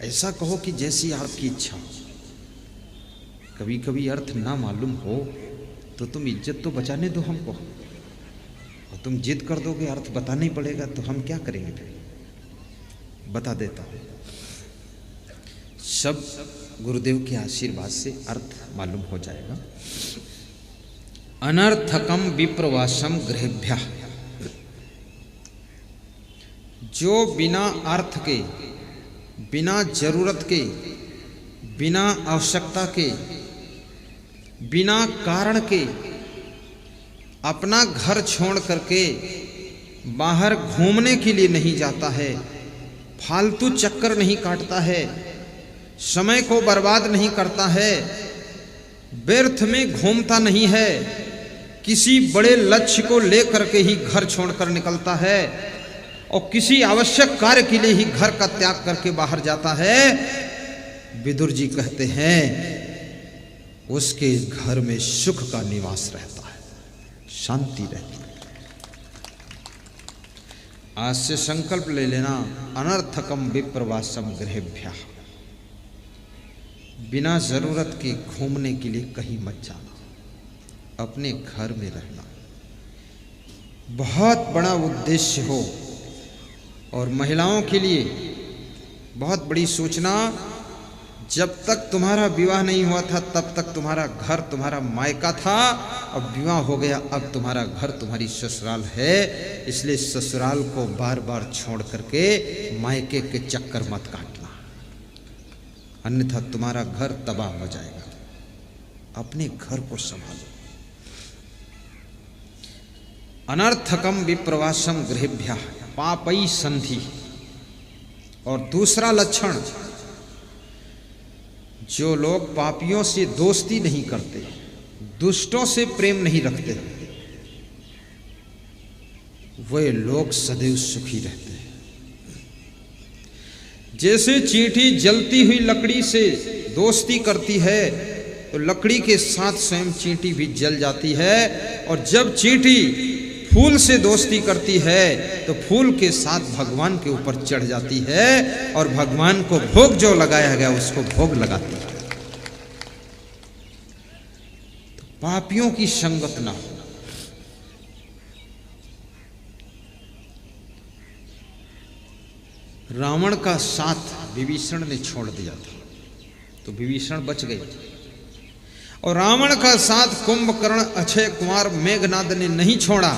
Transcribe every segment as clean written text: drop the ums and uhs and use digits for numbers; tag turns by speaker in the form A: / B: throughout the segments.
A: ऐसा कहो कि जैसी आपकी इच्छा। कभी कभी अर्थ ना मालूम हो तो तुम इज्जत तो बचाने दो हमको, और तुम जिद कर दोगे अर्थ बताना ही पड़ेगा तो हम क्या करेंगे फिर। बता देता हूं, सब गुरुदेव के आशीर्वाद से अर्थ मालूम हो जाएगा। अनर्थकम विप्रवासम गृहेभ्यः, जो बिना अर्थ के, बिना जरूरत के, बिना आवश्यकता के, बिना कारण के अपना घर छोड़ करके बाहर घूमने के लिए नहीं जाता है, फालतू चक्कर नहीं काटता है, समय को बर्बाद नहीं करता है, व्यर्थ में घूमता नहीं है, किसी बड़े लक्ष्य को लेकर के ही घर छोड़कर निकलता है और किसी आवश्यक कार्य के लिए ही घर का त्याग करके बाहर जाता है, विदुर जी कहते हैं उसके घर में सुख का निवास रहता है, शांति रहती है। आज से संकल्प ले लेना, अनर्थकम विप्रवासम गृहेभ्यः, बिना जरूरत के घूमने के लिए कहीं मत जाना, अपने घर में रहना। बहुत बड़ा उद्देश्य हो, और महिलाओं के लिए बहुत बड़ी सूचना, जब तक तुम्हारा विवाह नहीं हुआ था तब तक तुम्हारा घर तुम्हारा मायका था, अब विवाह हो गया अब तुम्हारा घर तुम्हारी ससुराल है, इसलिए ससुराल को बार बार छोड़ करके मायके के चक्कर मत काटना, अन्यथा तुम्हारा घर तबाह हो जाएगा। अपने घर को संभालो। अनर्थकम विप्रवासम गृहेभ्यः पापई संधि, और दूसरा लक्षण, जो लोग पापियों से दोस्ती नहीं करते, दुष्टों से प्रेम नहीं रखते, वे लोग सदैव सुखी रहते हैं। जैसे चींटी जलती हुई लकड़ी से दोस्ती करती है तो लकड़ी के साथ स्वयं चींटी भी जल जाती है, और जब चींटी फूल से दोस्ती करती है तो फूल के साथ भगवान के ऊपर चढ़ जाती है और भगवान को भोग जो लगाया गया उसको भोग लगाती है। तो पापियों की संगत ना हो। रावण का साथ विभीषण ने छोड़ दिया था तो विभीषण बच गए, और रावण का साथ कुंभकर्ण, अक्षय कुमार, मेघनाद ने नहीं छोड़ा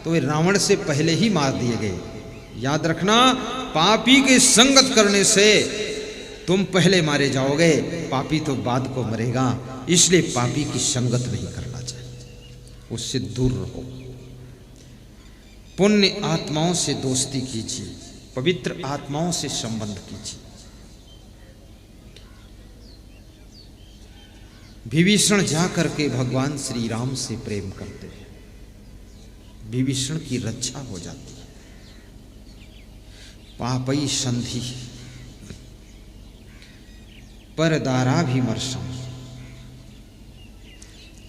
A: तो वे रावण से पहले ही मार दिए गए। याद रखना, पापी के संगत करने से तुम पहले मारे जाओगे, पापी तो बाद को मरेगा, इसलिए पापी की संगत नहीं करना चाहिए, उससे दूर रहो। पुण्य आत्माओं से दोस्ती कीजिए, पवित्र आत्माओं से संबंध कीजिए। विभीषण जाकर के भगवान श्री राम से प्रेम करते हैं, विभीषण की रक्षा हो जाती है। पापई संधि परदाराभिमर्शम,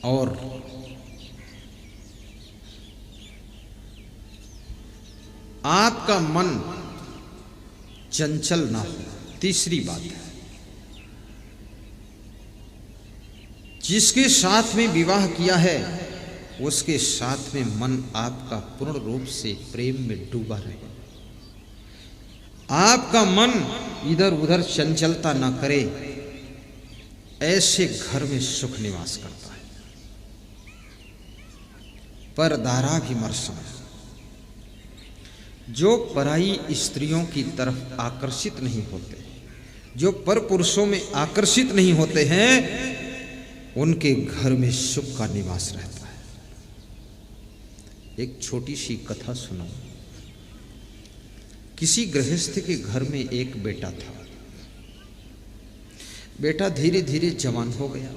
A: और आपका मन चंचल ना हो। तीसरी बात है, जिसके साथ में विवाह किया है उसके साथ में मन आपका पूर्ण रूप से प्रेम में डूबा रहे, आपका मन इधर उधर चंचलता ना करे, ऐसे घर में सुख निवास करता है। परदाराभिमर्शम, जो पराई स्त्रियों की तरफ आकर्षित नहीं होते, जो पर पुरुषों में आकर्षित नहीं होते हैं, उनके घर में सुख का निवास रहता है। एक छोटी सी कथा सुनो। किसी गृहस्थ के घर में एक बेटा था। बेटा धीरे धीरे जवान हो गया,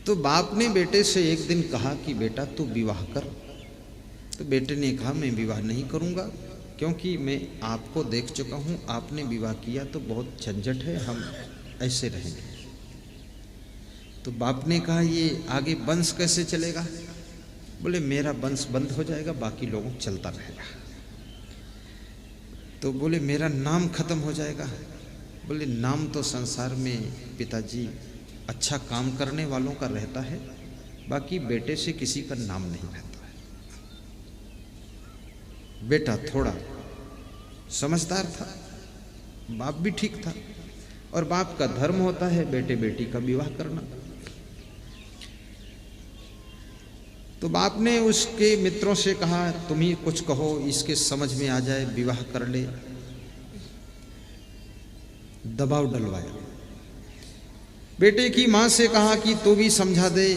A: तो बाप ने बेटे से एक दिन कहा कि बेटा तू विवाह कर। तो बेटे ने कहा मैं विवाह नहीं करूंगा, क्योंकि मैं आपको देख चुका हूं, आपने विवाह किया तो बहुत झंझट है, हम ऐसे रहेंगे। तो बाप ने कहा ये आगे वंश कैसे चलेगा? बोले मेरा वंश बंद हो जाएगा, बाकी लोगों चलता रहेगा। तो बोले मेरा नाम खत्म हो जाएगा। बोले नाम तो संसार में पिताजी अच्छा काम करने वालों का रहता है, बाकी बेटे से किसी का नाम नहीं रहता है। बेटा थोड़ा समझदार था, बाप भी ठीक था, और बाप का धर्म होता है बेटे बेटी का विवाह करना। तो बाप ने उसके मित्रों से कहा तुम ही कुछ कहो, इसके समझ में आ जाए, विवाह कर ले। दबाव डलवाया। बेटे की मां से कहा कि तू भी समझा दे,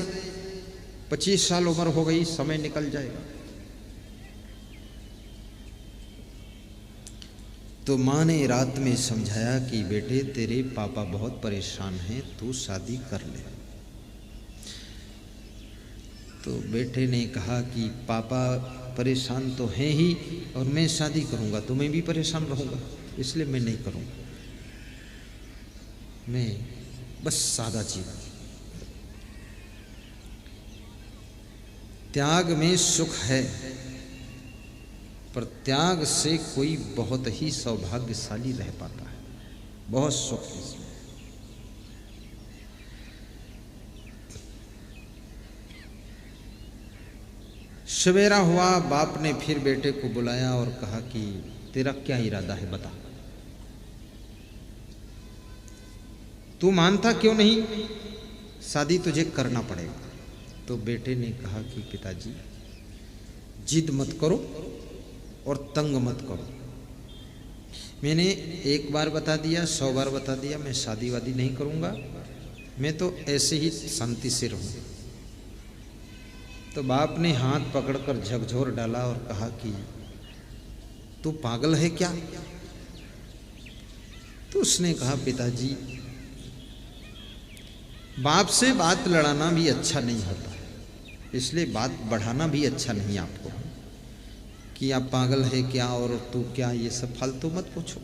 A: 25 साल उम्र हो गई, समय निकल जाएगा। तो मां ने रात में समझाया कि बेटे तेरे पापा बहुत परेशान हैं, तू शादी कर ले। तो बेटे ने कहा कि पापा परेशान तो हैं ही, और मैं शादी करूंगा तो मैं भी परेशान रहूंगा, इसलिए मैं नहीं करूंगा, मैं बस सादा जीवन। त्याग में सुख है, पर त्याग से कोई बहुत ही सौभाग्यशाली रह पाता है, बहुत सुख है। सवेरा हुआ, बाप ने फिर बेटे को बुलाया और कहा कि तेरा क्या इरादा है बता, तू मानता क्यों नहीं, शादी तुझे करना पड़ेगा। तो बेटे ने कहा कि पिताजी जिद मत करो और तंग मत करो, मैंने एक बार बता दिया, 100 बार बता दिया, मैं शादी वादी नहीं करूंगा, मैं तो ऐसे ही शांति से रहूंगा। तो बाप ने हाथ पकड़कर झकझोर डाला और कहा कि तू पागल है क्या। तो उसने कहा पिताजी बाप से बात लड़ाना भी अच्छा नहीं होता, इसलिए बात बढ़ाना भी अच्छा नहीं आपको, कि आप पागल है क्या और तू क्या, ये सब फालतू मत पूछो।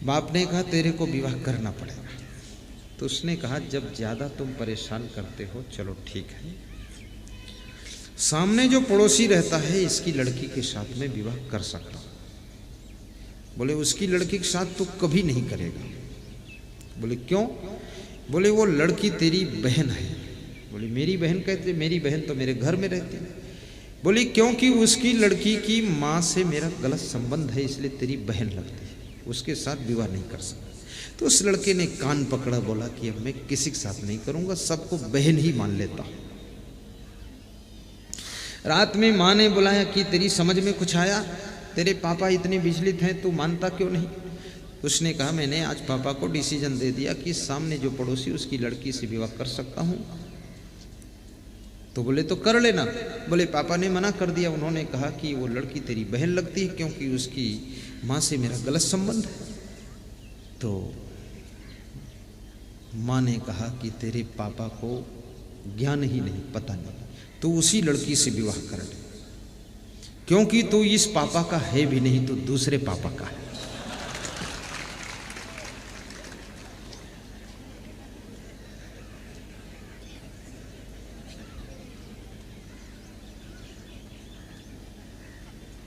A: बाप ने कहा तेरे को विवाह करना पड़ेगा। तो उसने कहा जब ज़्यादा तुम परेशान करते हो, चलो ठीक है, सामने जो पड़ोसी रहता है इसकी लड़की के साथ में विवाह कर सकता हूँ। बोले उसकी लड़की के साथ तो कभी नहीं करेगा। बोले क्यों। बोले वो लड़की तेरी बहन है। बोले मेरी बहन कहते, मेरी बहन तो मेरे घर में रहती है। बोली क्योंकि उसकी लड़की की माँ से मेरा गलत संबंध है, इसलिए तेरी बहन लगती है, उसके साथ विवाह नहीं कर सकता। तो उस लड़के ने कान पकड़ा, बोला कि अब मैं किसी के साथ नहीं करूंगा, सबको बहन ही मान लेता हूं। रात में माँ ने बुलाया कि तेरी समझ में कुछ आया, तेरे पापा इतने विचलित हैं, तू मानता क्यों नहीं। उसने कहा मैंने आज पापा को डिसीजन दे दिया कि सामने जो पड़ोसी उसकी लड़की से विवाह कर सकता हूं। तो बोले तो कर लेना। बोले पापा ने मना कर दिया, उन्होंने कहा कि वो लड़की तेरी बहन लगती है क्योंकि उसकी माँ से मेरा गलत संबंध है। तो माँ ने कहा कि तेरे पापा को ज्ञान ही नहीं, पता नहीं, तो उसी लड़की से विवाह कर ले, क्योंकि तू इस पापा का है भी नहीं, तो दूसरे पापा का है।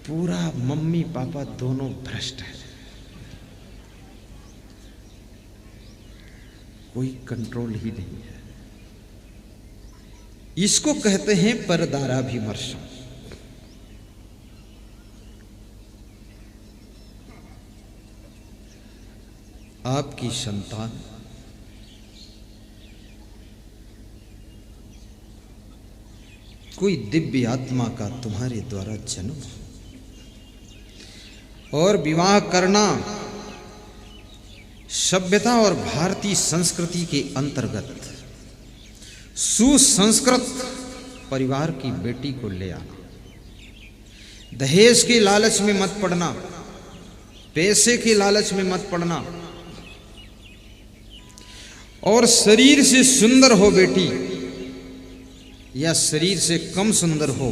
A: पूरा मम्मी पापा दोनों भ्रष्ट है, कोई कंट्रोल ही नहीं है। इसको कहते हैं परदाराभिमर्शम। आपकी संतान कोई दिव्य आत्मा का तुम्हारे द्वारा जन्म और विवाह करना सभ्यता और भारतीय संस्कृति के अंतर्गत सुसंस्कृत परिवार की बेटी को ले आना, दहेज के लालच में मत पड़ना, पैसे के लालच में मत पड़ना, और शरीर से सुंदर हो बेटी या शरीर से कम सुंदर हो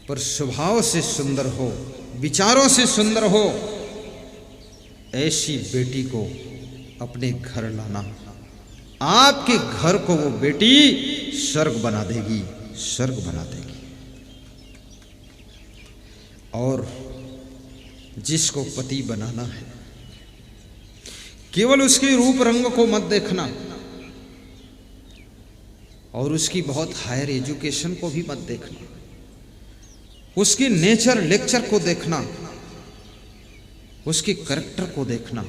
A: पर स्वभाव से सुंदर हो, विचारों से सुंदर हो, ऐसी बेटी को अपने घर लाना। आपके घर को वो बेटी स्वर्ग बना देगी, स्वर्ग बना देगी। और जिसको पति बनाना है केवल उसके रूप रंग को मत देखना और उसकी बहुत हायर एजुकेशन को भी मत देखना, उसकी नेचर लेक्चर को देखना, उसके करैक्टर को देखना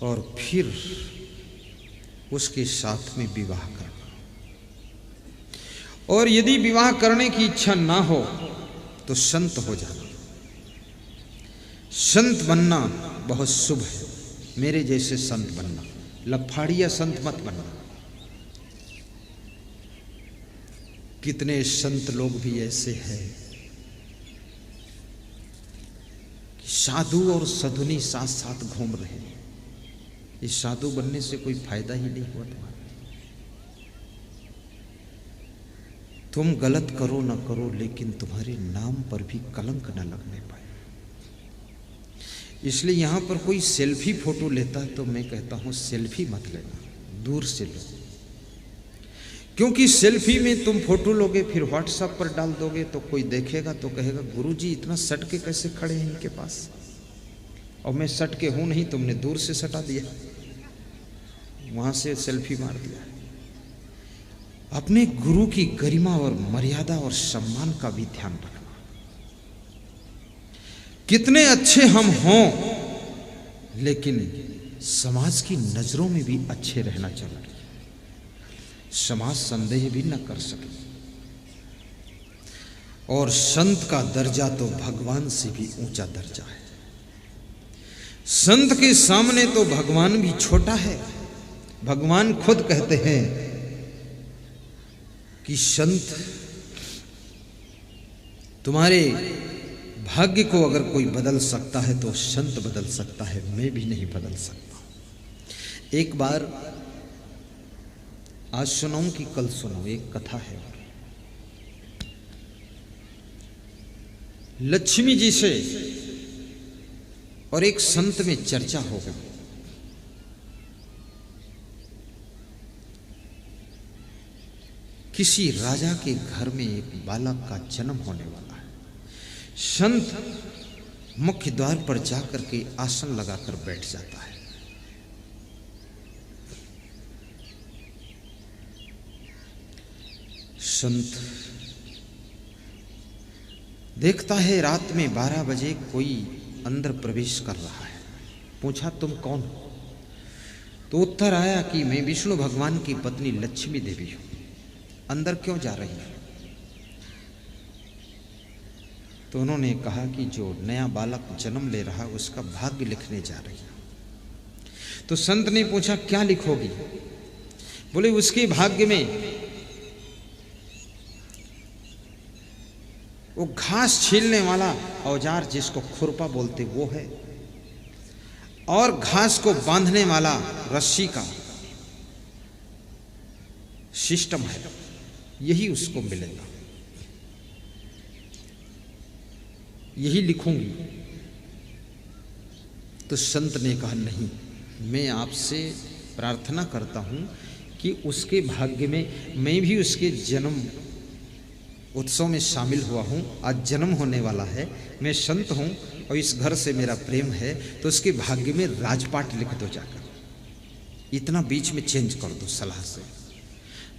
A: और फिर उसके साथ में विवाह करना। और यदि विवाह करने की इच्छा ना हो तो संत हो जाना। संत बनना बहुत शुभ है, मेरे जैसे संत बनना, लफाड़िया संत मत बनना। कितने संत लोग भी ऐसे हैं कि साधु और साधुनी साथ साथ घूम रहे हैं। इस साधु बनने से कोई फायदा ही नहीं हुआ तुम्हारा। तुम गलत करो ना करो लेकिन तुम्हारे नाम पर भी कलंक न लगने पाए। इसलिए यहां पर कोई सेल्फी फोटो लेता है तो मैं कहता हूं सेल्फी मत लेना, दूर से लो। क्योंकि सेल्फी में तुम फोटो लोगे फिर व्हाट्सएप पर डाल दोगे तो कोई देखेगा तो कहेगा गुरुजी इतना सट के कैसे खड़े हैं इनके पास, और मैं सट के हूं नहीं, तुमने दूर से सटा दिया, वहां से सेल्फी मार दिया। अपने गुरु की गरिमा और मर्यादा और सम्मान का भी ध्यान रखना। कितने अच्छे हम हों लेकिन समाज की नजरों में भी अच्छे रहना चाहिए, समाज संदेह भी न कर सके। और संत का दर्जा तो भगवान से भी ऊंचा दर्जा है। संत के सामने तो भगवान भी छोटा है। भगवान खुद कहते हैं कि संत तुम्हारे भाग्य को अगर कोई बदल सकता है तो संत बदल सकता है, मैं भी नहीं बदल सकता। एक बार आज सुनाऊं कि कल सुनाऊं, एक कथा है। लक्ष्मी जी से और एक संत में चर्चा हो गई। किसी राजा के घर में एक बालक का जन्म होने वाला है। संत मुख्य द्वार पर जाकर के आसन लगाकर बैठ जाता है। संत देखता है रात में 12 बजे कोई अंदर प्रवेश कर रहा है। पूछा तुम कौन हो? तो उत्तर आया कि मैं विष्णु भगवान की पत्नी लक्ष्मी देवी हूं। अंदर क्यों जा रही है? तो उन्होंने कहा कि जो नया बालक जन्म ले रहा उसका भाग्य लिखने जा रही है। तो संत ने पूछा क्या लिखोगी? बोले उसके भाग्य में वो घास छीलने वाला औजार जिसको खुरपा बोलते वो है, और घास को बांधने वाला रस्सी का सिस्टम है, यही उसको मिलेगा, यही लिखूंगी। तो संत ने कहा नहीं, मैं आपसे प्रार्थना करता हूं कि उसके भाग्य में मैं भी उसके जन्म उत्सव में शामिल हुआ हूं, आज जन्म होने वाला है, मैं संत हूं और इस घर से मेरा प्रेम है, तो उसके भाग्य में राजपाट लिख दो जाकर, इतना बीच में चेंज कर दो सलाह से।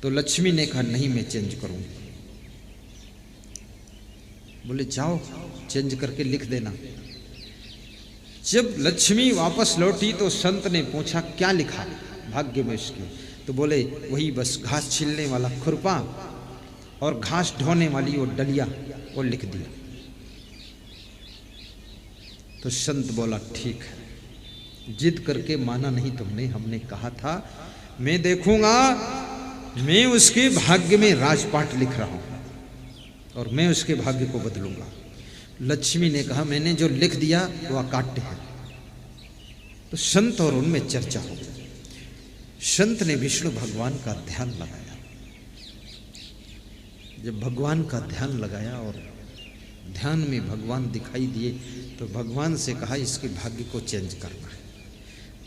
A: तो लक्ष्मी ने कहा नहीं मैं चेंज करूंगी। बोले जाओ चेंज करके लिख देना। जब लक्ष्मी वापस लौटी तो संत ने पूछा क्या लिखा भाग्य में उसके? तो बोले वही बस घास छीलने वाला खुरपा और घास ढोने वाली वो डलिया, वो लिख दिया। तो संत बोला ठीक है, जिद करके माना नहीं तुमने, हमने कहा था मैं देखूंगा, मैं उसके भाग्य में राजपाट लिख रहा हूं और मैं उसके भाग्य को बदलूंगा। लक्ष्मी ने कहा मैंने जो लिख दिया वो अकाट्य है। तो संत और उनमें चर्चा हो गई। संत ने विष्णु भगवान का ध्यान लगाया। जब भगवान का ध्यान लगाया और ध्यान में भगवान दिखाई दिए तो भगवान से कहा इसके भाग्य को चेंज करना है।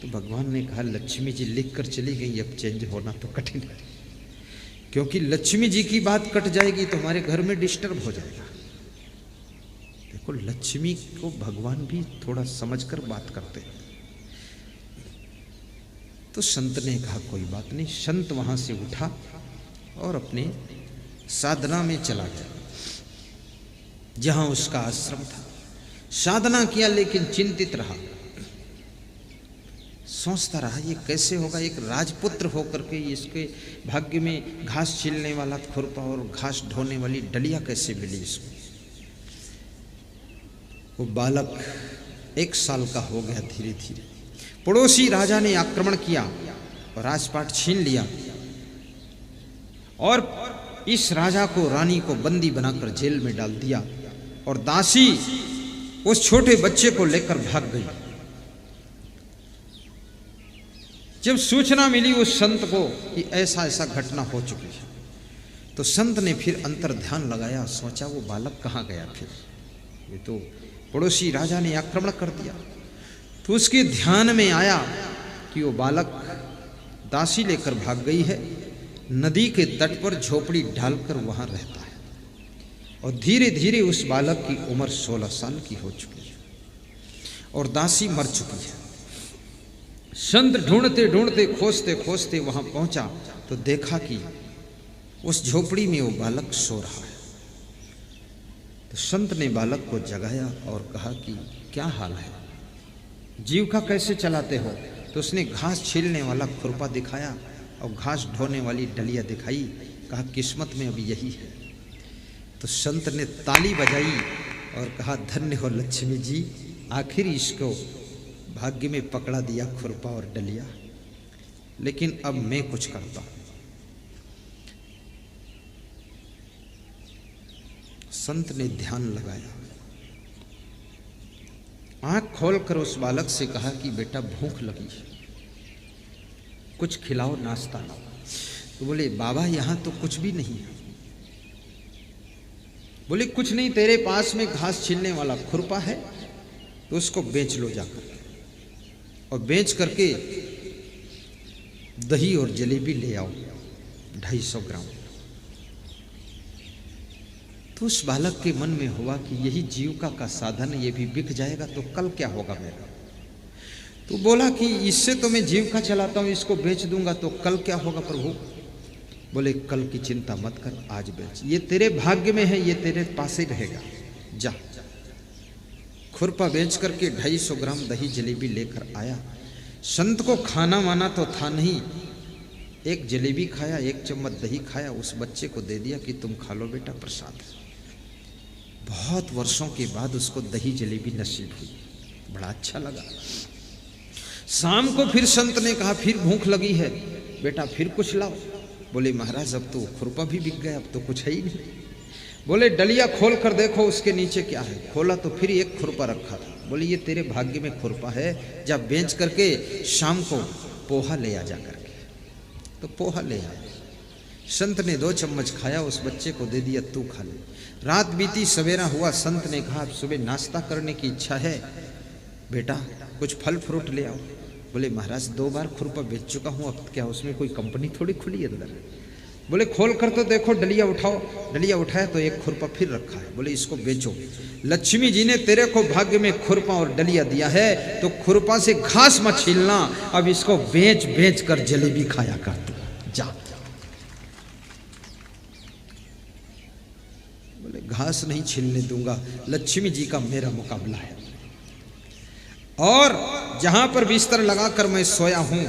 A: तो भगवान ने कहा लक्ष्मी जी लिख कर चली गई, अब चेंज होना तो कठिन है, क्योंकि लक्ष्मी जी की बात कट जाएगी तो हमारे घर में डिस्टर्ब हो जाएगा। देखो, लक्ष्मी को भगवान भी थोड़ा समझकर बात करते हैं। तो संत ने कहा कोई बात नहीं। संत वहां से उठा और अपने साधना में चला गया जहां उसका आश्रम था। साधना किया लेकिन चिंतित रहा, सोचता रहा ये कैसे होगा। एक राजपुत्र होकर के इसके भाग्य में घास छीलने वाला खुरपा और घास ढोने वाली डलिया कैसे मिली इसको। वो बालक 1 साल का हो गया। धीरे धीरे पड़ोसी राजा ने आक्रमण किया और राजपाट छीन लिया और इस राजा को, रानी को बंदी बनाकर जेल में डाल दिया और दासी उस छोटे बच्चे को लेकर भाग गई। जब सूचना मिली उस संत को कि ऐसा ऐसा घटना हो चुकी है, तो संत ने फिर अंतर ध्यान लगाया, सोचा वो बालक कहाँ गया। फिर ये तो पड़ोसी राजा ने आक्रमण कर दिया। तो उसके ध्यान में आया कि वो बालक दासी लेकर भाग गई है, नदी के तट पर झोपड़ी डालकर वहां रहता है और धीरे धीरे उस बालक की उम्र 16 साल की हो चुकी है और दासी मर चुकी है। संत ढूंढते ढूंढते खोजते खोजते वहां पहुंचा तो देखा कि उस झोपड़ी में वो बालक सो रहा है। तो संत ने बालक को जगाया और कहा कि क्या हाल है, जीविका कैसे चलाते हो। तो उसने घास छीलने वाला खुरपा दिखाया और घास ढोने वाली डलिया दिखाई। कहा किस्मत में अभी यही है। तो संत ने ताली बजाई और कहा धन्य हो लक्ष्मी जी, आखिर इसको भाग्य में पकड़ा दिया खुरपा और डलिया। लेकिन अब मैं कुछ करता हूं। संत ने ध्यान लगाया, आंख खोलकर उस बालक से कहा कि बेटा भूख लगी है, कुछ खिलाओ, नाश्ता लाओ। तो बोले बाबा यहां तो कुछ भी नहीं है। बोले कुछ नहीं, तेरे पास में घास छीलने वाला खुरपा है तो उसको बेच लो जाकर और बेच करके दही और जलेबी ले आओ 250 ग्राम। तो उस बालक के मन में हुआ कि यही जीविका का साधन, ये भी बिक जाएगा तो कल क्या होगा मेरा। तो बोला कि इससे तो मैं जीविका चलाता हूं, इसको बेच दूंगा तो कल क्या होगा प्रभु। बोले कल की चिंता मत कर, आज बेच, ये तेरे भाग्य में है, ये तेरे पास ही रहेगा। जा। खुरपा बेच करके 250 ग्राम दही जलेबी लेकर आया। संत को खाना वाना तो था नहीं, एक जलेबी खाया, 1 चम्मच दही खाया, उस बच्चे को दे दिया कि तुम खा लो बेटा, प्रसाद। बहुत वर्षों के बाद उसको दही जलेबी नसीब हुई, बड़ा अच्छा लगा। शाम को फिर संत ने कहा फिर भूख लगी है बेटा, फिर कुछ लाओ। बोले महाराज अब तो खुरपा भी बिक गया, अब तो कुछ है ही नहीं। बोले डलिया खोल कर देखो उसके नीचे क्या है। खोला तो फिर एक खुरपा रखा था। बोले ये तेरे भाग्य में खुरपा है, जब बेच करके शाम को पोहा ले आ जा करके। तो पोहा ले आया। संत ने 2 चम्मच खाया, उस बच्चे को दे दिया, तू खा ले। रात बीती, सवेरा हुआ, संत ने कहा अब सुबह नाश्ता करने की इच्छा है बेटा, कुछ फल फ्रूट ले आओ। बोले महाराज 2 बार खुरपा बेच चुका हूँ, अब क्या उसमें कोई कंपनी थोड़ी खुली अंदर। बोले खोल कर तो देखो, डलिया उठाओ। डलिया उठाया तो एक खुरपा फिर रखा है। बोले इसको बेचो, लक्ष्मी जी ने तेरे को भाग्य में खुरपा और डलिया दिया है तो खुरपा से घास मत छीलना, अब इसको बेच बेच कर जलेबी खाया कर तू, जा। बोले घास नहीं छीलने दूंगा, लक्ष्मी जी का मेरा मुकाबला है। और जहां पर बिस्तर लगाकर मैं सोया हूं,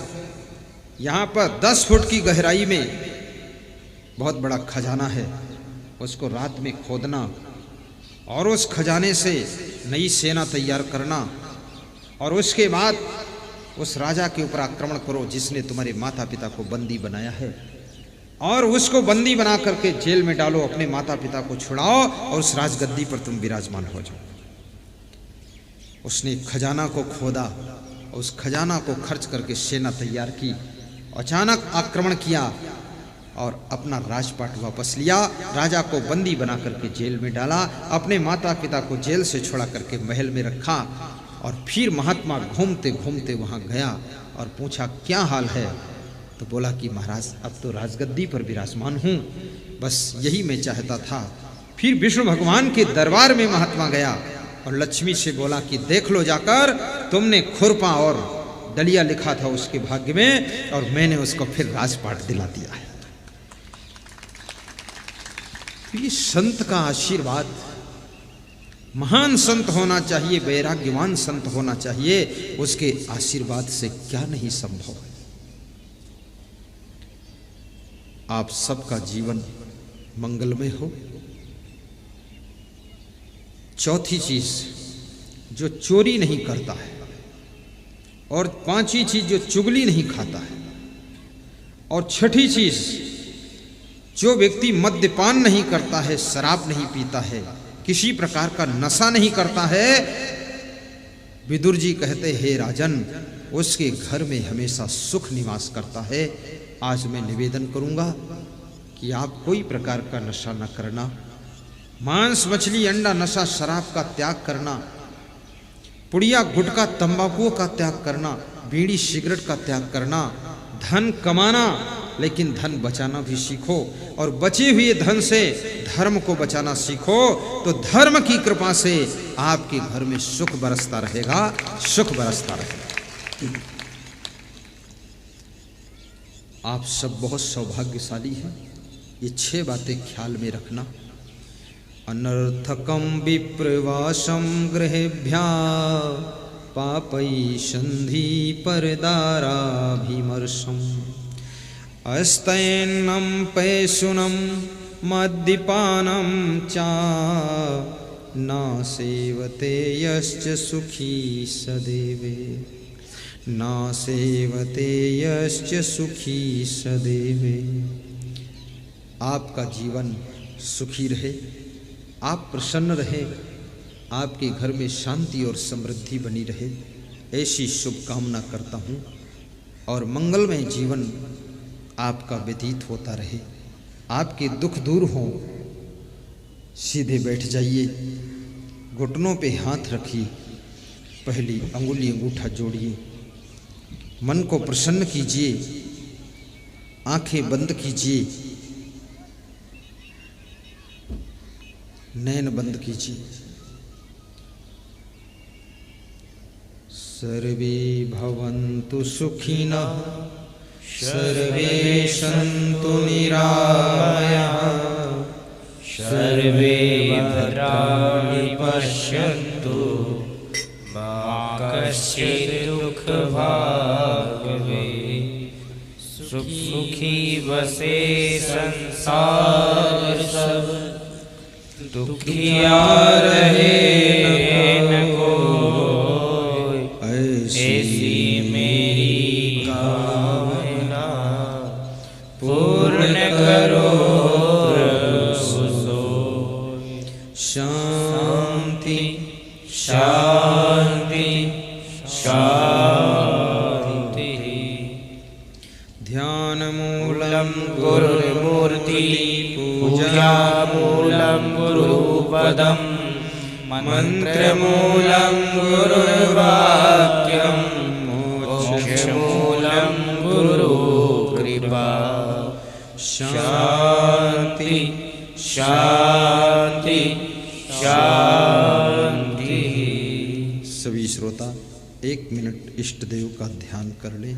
A: यहां पर 10 फुट की गहराई में बहुत बड़ा खजाना है, उसको रात में खोदना और उस खजाने से नई सेना तैयार करना और उसके बाद उस राजा के ऊपर आक्रमण करो जिसने तुम्हारे माता पिता को बंदी बनाया है और उसको बंदी बना करके जेल में डालो, अपने माता पिता को छुड़ाओ और उस राजगद्दी पर तुम विराजमान हो जाओ। उसने खजाना को खोदा, उस खजाना को खर्च करके सेना तैयार की, अचानक आक्रमण किया और अपना राजपाट वापस लिया, राजा को बंदी बना करके जेल में डाला, अपने माता पिता को जेल से छुड़ा करके महल में रखा और फिर महात्मा घूमते घूमते वहां गया और पूछा क्या हाल है। तो बोला कि महाराज अब तो राजगद्दी पर विराजमान हूँ, बस यही मैं चाहता था। फिर विष्णु भगवान के दरबार में महात्मा गया और लक्ष्मी से बोला कि देख लो जाकर, तुमने खुरपा और डलिया लिखा था उसके भाग्य में और मैंने उसको फिर राजपाट दिला दिया है। ये संत का आशीर्वाद, महान संत होना चाहिए, वैराग्यवान संत होना चाहिए, उसके आशीर्वाद से क्या नहीं संभव है। आप सबका जीवन मंगलमय हो। चौथी चीज, जो चोरी नहीं करता है, और पांचवी चीज जो चुगली नहीं खाता है, और छठी चीज जो व्यक्ति मद्यपान नहीं करता है, शराब नहीं पीता है, किसी प्रकार का नशा नहीं करता है, विदुर जी कहते हे राजन, उसके घर में हमेशा सुख निवास करता है। आज मैं निवेदन करूंगा कि आप कोई प्रकार का नशा न करना, मांस मछली अंडा नशा शराब का त्याग करना, पुड़िया गुटखा तंबाकू का त्याग करना, बीड़ी सिगरेट का त्याग करना, धन कमाना लेकिन धन बचाना भी सीखो, और बचे हुए धन से धर्म को बचाना सीखो, तो धर्म की कृपा से आपके घर में सुख बरसता रहेगा, सुख बरसता रहेगा। आप सब बहुत सौभाग्यशाली हैं। ये 6 बातें ख्याल में रखना। अनर्थकम विप्रवासम गृहेभ्या पापै संधि परदाराभिमर्शम अस्तैन्नं पैशुनं मद्यपानं चा न सेवते यश्च सुखी सदैवे, न सेवते यश्च सुखी सदैवे। आपका जीवन सुखी रहे, आप प्रसन्न रहे, आपके घर में शांति और समृद्धि बनी रहे, ऐसी शुभकामना करता हूँ। और मंगलमय जीवन आपका व्यतीत होता रहे, आपके दुख दूर हों। सीधे बैठ जाइए, घुटनों पे हाथ रखिए, पहली अंगुली अंगूठा जोड़िए, मन को प्रसन्न कीजिए, आंखें बंद कीजिए, नैन बंद कीजिए। सर्वे भवन्तु सुखिनः, सर्वे सन्तु निरामयाः, सर्वे भद्राणि पश्यन्तु, मा कश्चित् दुःखभाग् भवेत्। सुखी बसे संसार सब, दुखिया रहे न कोई, ऐसी मेरी कामना पूर्ण करो प्रभु सोई। शांति शांति शांति। ध्यान मूलम गुरुमूर्ति, पूजा मूलम गुरुपदम, मंत्र मूलम गुरुवाक्यम, मोक्ष मूलम गुरु कृपा। शांति शांति शांति। सभी श्रोता 1 मिनट इष्ट देव का ध्यान कर लें।